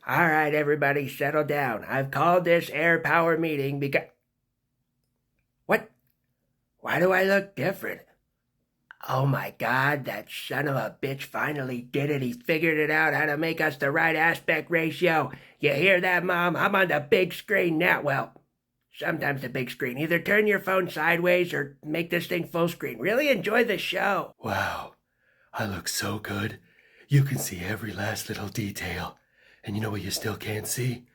All right, everybody, settle down. I've called this air power meeting because. What? Why do I look different? Oh my god, that son of a bitch finally did it. He figured it out how to make us the right aspect ratio. You hear that, Mom? I'm on the big screen now. Well, sometimes the big screen. Either turn your phone sideways or make this thing full screen. Really enjoy the show. Wow, I look so good. You can see every last little detail. And you know what you still can't see?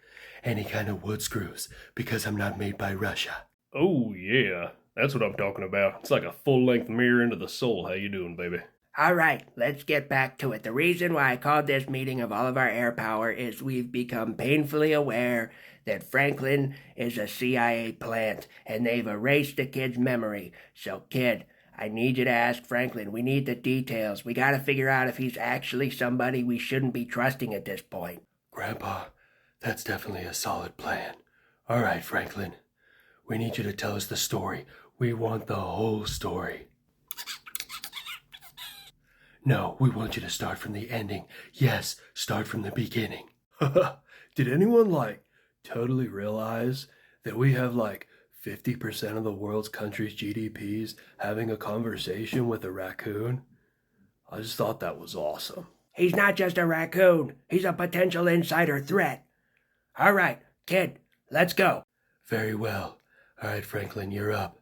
Any kind of wood screws, because I'm not made by Russia. Oh, yeah. That's what I'm talking about. It's like a full-length mirror into the soul. How you doing, baby? All right, let's get back to it. The reason why I called this meeting of all of our air power is we've become painfully aware that Franklin is a CIA plant, and they've erased the kid's memory. So, kid, I need you to ask Franklin. We need the details. We gotta figure out if he's actually somebody we shouldn't be trusting at this point. Grandpa, that's definitely a solid plan. All right, Franklin. We need you to tell us the story. We want the whole story. No, we want you to start from the ending. Yes, start from the beginning. Did anyone, totally realize that we have, 50% of the world's country's GDPs having a conversation with a raccoon? I just thought that was awesome. He's not just a raccoon. He's a potential insider threat. All right, kid, let's go. Very well. All right, Franklin, you're up.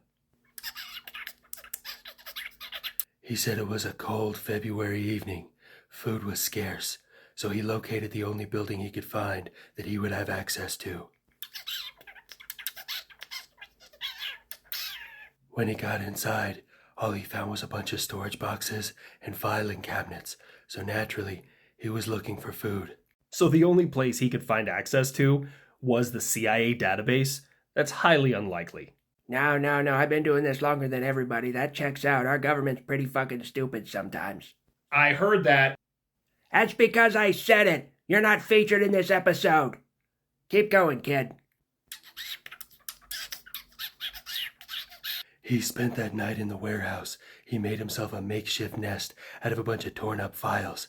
He said it was a cold February evening. Food was scarce, so he located the only building he could find that he would have access to. When he got inside, all he found was a bunch of storage boxes and filing cabinets, so naturally, he was looking for food. So the only place he could find access to was the CIA database? That's highly unlikely. No, I've been doing this longer than everybody. That checks out. Our government's pretty fucking stupid sometimes. I heard that. That's because I said it. You're not featured in this episode. Keep going, kid. He spent that night in the warehouse. He made himself a makeshift nest out of a bunch of torn up files.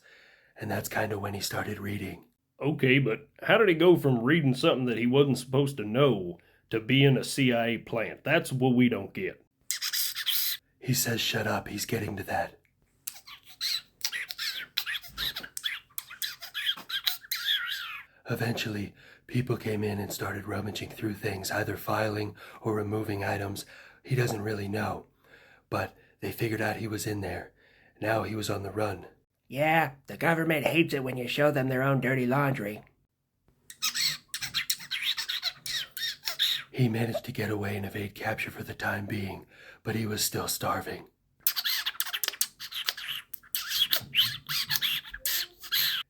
And that's kind of when he started reading. Okay, but how did he go from reading something that he wasn't supposed to know to being a CIA plant? That's what we don't get. He says shut up, he's getting to that. Eventually, people came in and started rummaging through things, either filing or removing items. He doesn't really know, but they figured out he was in there. Now he was on the run. Yeah, the government hates it when you show them their own dirty laundry. He managed to get away and evade capture for the time being, but he was still starving.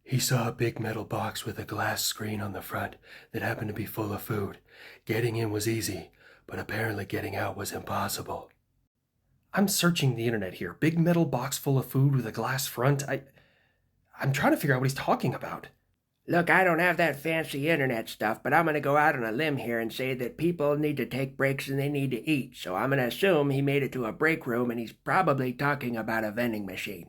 He saw a big metal box with a glass screen on the front that happened to be full of food. Getting in was easy, but apparently getting out was impossible. I'm searching the internet here. Big metal box full of food with a glass front. I'm trying to figure out what he's talking about. Look, I don't have that fancy internet stuff, but I'm going to go out on a limb here and say that people need to take breaks and they need to eat. So I'm going to assume he made it to a break room and he's probably talking about a vending machine.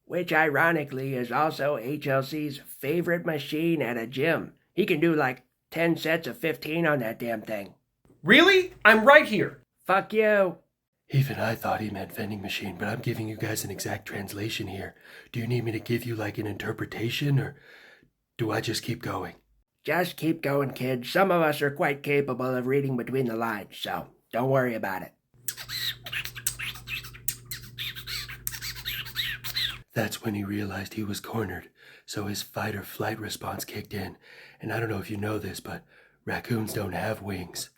Which ironically is also HLC's favorite machine at a gym. He can do 10 sets of 15 on that damn thing. Really? I'm right here. Fuck you. Even I thought he meant vending machine, but I'm giving you guys an exact translation here. Do you need me to give you an interpretation, or do I just keep going? Just keep going, kid. Some of us are quite capable of reading between the lines, so don't worry about it. That's when he realized he was cornered, so his fight or flight response kicked in. And I don't know if you know this, but raccoons don't have wings.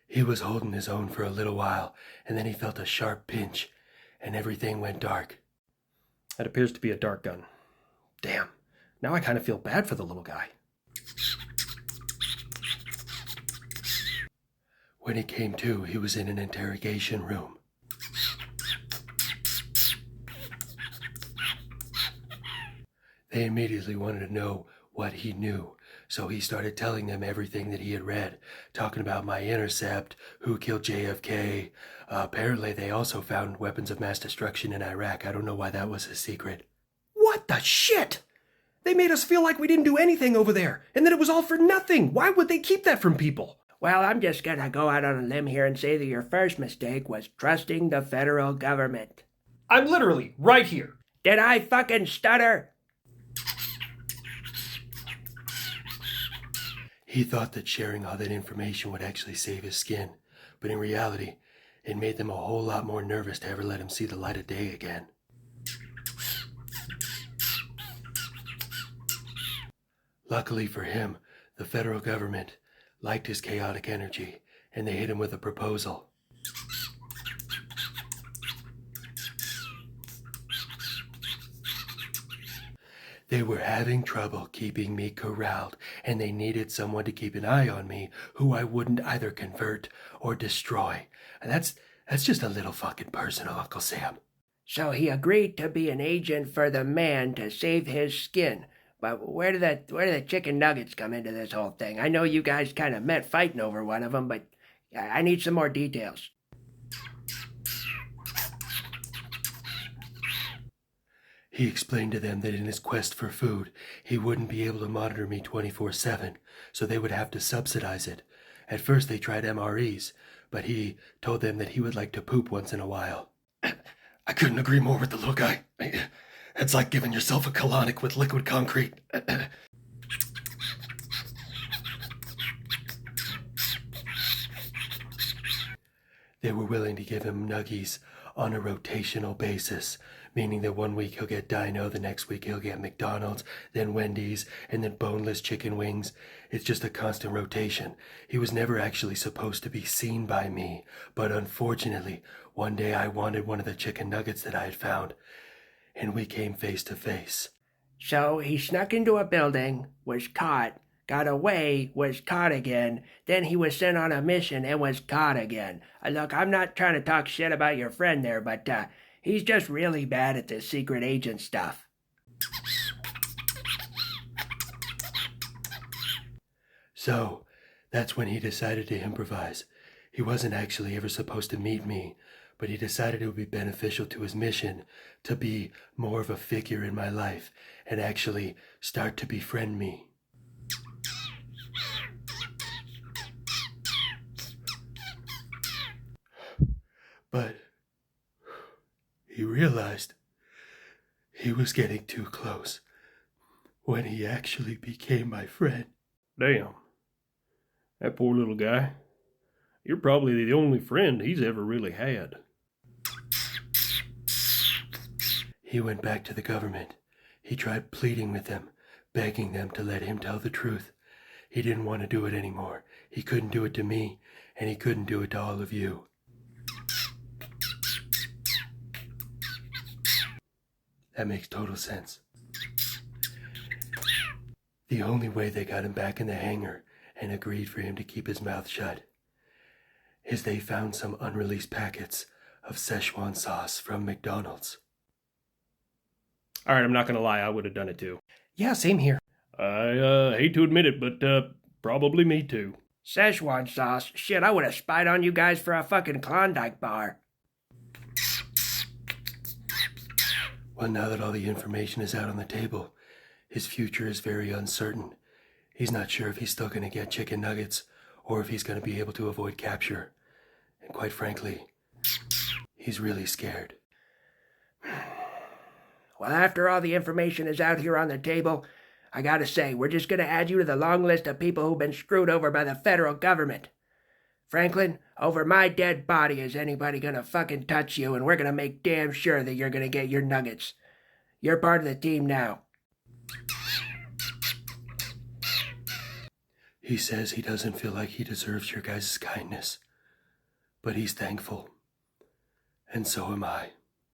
He was holding his own for a little while, and then he felt a sharp pinch, and everything went dark. That appears to be a dart gun. Damn, now I kind of feel bad for the little guy. When he came to, he was in an interrogation room. They immediately wanted to know what he knew, So he started telling them everything that he had read, talking about my intercept, who killed JFK. Apparently, they also found weapons of mass destruction in Iraq. I don't know why that was a secret. What the shit? They made us feel like we didn't do anything over there, and that it was all for nothing. Why would they keep that from people? Well, I'm just gonna go out on a limb here and say that your first mistake was trusting the federal government. I'm literally right here. Did I fucking stutter? He thought that sharing all that information would actually save his skin, but in reality, it made them a whole lot more nervous to ever let him see the light of day again. Luckily for him, the federal government liked his chaotic energy, and they hit him with a proposal. They were having trouble keeping me corralled, and they needed someone to keep an eye on me who I wouldn't either convert or destroy. And that's just a little fucking personal, Uncle Sam. So he agreed to be an agent for the man to save his skin. But where did the chicken nuggets come into this whole thing? I know you guys kind of met fighting over one of them, but I need some more details. He explained to them that in his quest for food, he wouldn't be able to monitor me 24/7, so they would have to subsidize it. At first they tried MREs, but he told them that he would like to poop once in a while. I couldn't agree more with the little guy. It's like giving yourself a colonic with liquid concrete. They were willing to give him nuggies on a rotational basis, meaning that one week he'll get Dino, the next week he'll get McDonald's, then Wendy's, and then boneless chicken wings. It's just a constant rotation. He was never actually supposed to be seen by me, but unfortunately, one day I wanted one of the chicken nuggets that I had found, and we came face to face. So he snuck into a building, was caught, got away, was caught again, then he was sent on a mission and was caught again. Look, I'm not trying to talk shit about your friend there, but he's just really bad at this secret agent stuff. So, that's when he decided to improvise. He wasn't actually ever supposed to meet me, but he decided it would be beneficial to his mission to be more of a figure in my life and actually start to befriend me. But he realized he was getting too close when he actually became my friend. Damn. That poor little guy. You're probably the only friend he's ever really had. He went back to the government. He tried pleading with them, begging them to let him tell the truth. He didn't want to do it anymore. He couldn't do it to me, and he couldn't do it to all of you. That makes total sense. The only way they got him back in the hangar and agreed for him to keep his mouth shut is they found some unreleased packets of Szechuan sauce from McDonald's. All right, I'm not going to lie, I would have done it too. Yeah, same here. I hate to admit it, but probably me too. Szechuan sauce? Shit, I would have spied on you guys for a fucking Klondike bar. Well, now that all the information is out on the table, his future is very uncertain. He's not sure if he's still going to get chicken nuggets or if he's going to be able to avoid capture. And quite frankly, he's really scared. Well, after all the information is out here on the table, I gotta say, we're just gonna add you to the long list of people who've been screwed over by the federal government. Franklin, over my dead body is anybody gonna fucking touch you, and we're gonna make damn sure that you're gonna get your nuggets. You're part of the team now. He says he doesn't feel like he deserves your guys' kindness, but he's thankful. And so am I.